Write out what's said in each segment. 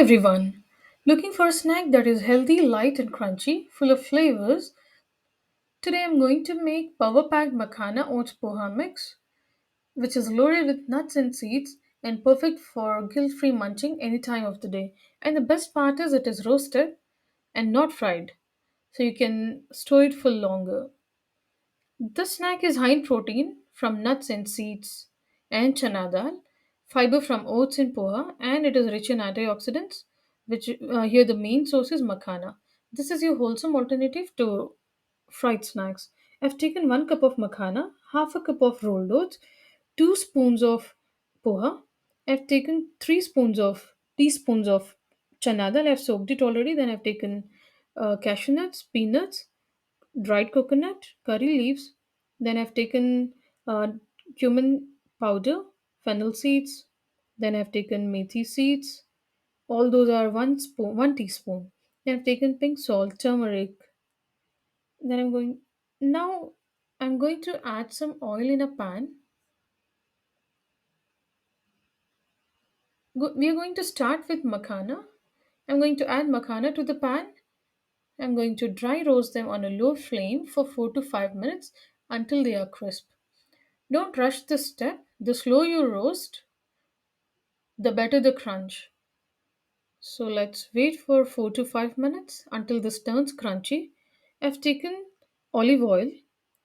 everyone. Looking for a snack that is healthy, light, and crunchy, full of flavors? Today I'm going to make power packed Makhana Oats poha mix, which is loaded with nuts and seeds and perfect for guilt free munching any time of the day. And the best part is it is roasted and not fried, so you can store it for longer. The snack is high in protein from nuts and seeds and chana dal, fiber from oats and poha, and it is rich in antioxidants, which here the main source is makhana. This is your wholesome alternative to fried snacks. I've taken 1 cup of makhana, half a cup of rolled oats, 2 spoons of poha. I've taken 3 spoons of teaspoons of chana dal. I've soaked it already. Then I've taken cashew nuts, peanuts, dried coconut, curry leaves. Then I've taken cumin powder, fennel seeds. Then I've taken methi seeds. All those are 1 spoon, 1 teaspoon. Then I've taken pink salt, turmeric. Then now I'm going to add some oil in a pan. We are going to start with makhana. I'm going to add makhana to the pan. I'm going to dry roast them on a low flame for 4 to 5 minutes until they are crisp. Don't rush this step. The slower you roast, the better the crunch. So let's wait for 4 to 5 minutes until this turns crunchy. I've taken olive oil.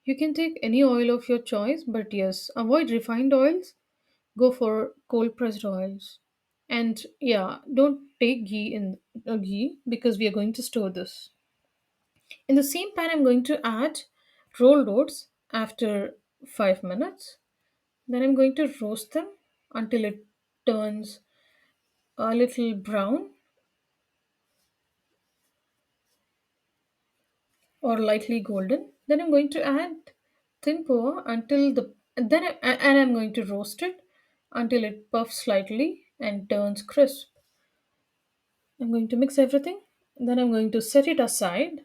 You can take any oil of your choice, but yes, avoid refined oils. Go for cold pressed oils. And yeah, don't take ghee because we are going to store this. In the same pan, I'm going to add rolled oats after 5 minutes. Then I'm going to roast them until it turns a little brown or lightly golden. Then I'm going to add thin poha until the and I'm going to roast it until it puffs slightly and turns crisp. I'm going to mix everything. Then I'm going to set it aside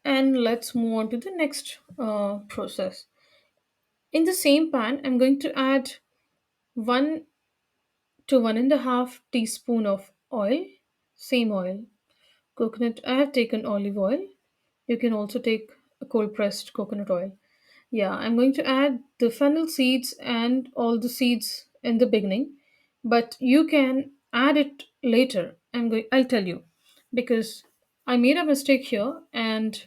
and let's move on to the next process. In the same pan, I'm going to add 1 to 1.5 teaspoon of oil, same oil. Coconut, I have taken olive oil. You can also take a cold pressed coconut oil. Yeah, I'm going to add the fennel seeds and all the seeds in the beginning, but you can add it later. I'll tell you because I made a mistake here and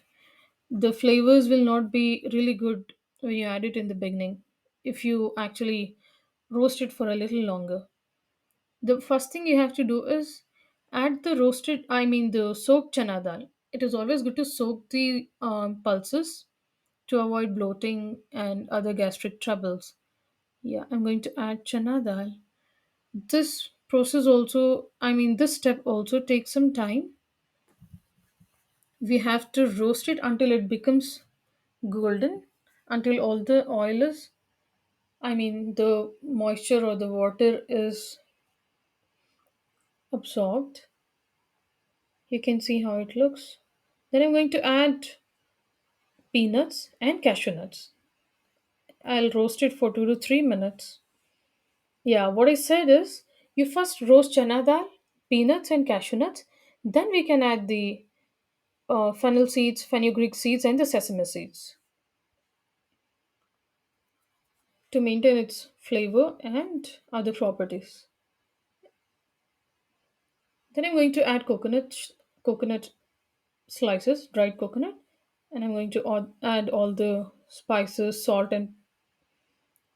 the flavors will not be really good when you add it in the beginning if you actually roast it for a little longer. The first thing you have to do is add the soaked chana dal. It is always good to soak the pulses to avoid bloating and other gastric troubles. Yeah, I'm going to add chana dal. This step also takes some time. We have to roast it until it becomes golden, until all the oil is, the moisture or the water is absorbed. You can see how it looks. Then I'm going to add peanuts and cashew nuts. I'll roast it for 2 to 3 minutes. Yeah, what I said is you first roast chana dal, peanuts, and cashew nuts. Then we can add the fennel seeds, fenugreek seeds, and the sesame seeds to maintain its flavor and other properties. Then I'm going to add coconut slices, dried coconut, and I'm going to add all the spices, salt, and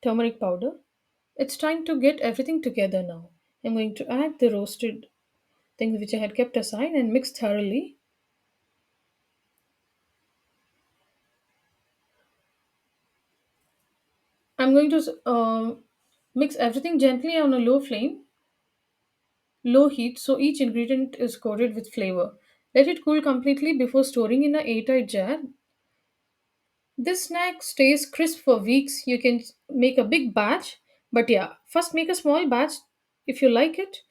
turmeric powder. It's time to get everything together now. I'm going to add the roasted things which I had kept aside and mix thoroughly. I'm going to mix everything gently on a low heat, so each ingredient is coated with flavor. Let it cool completely before storing in a airtight jar. This snack stays crisp for weeks. You can make a big batch, but yeah, first make a small batch if you like it.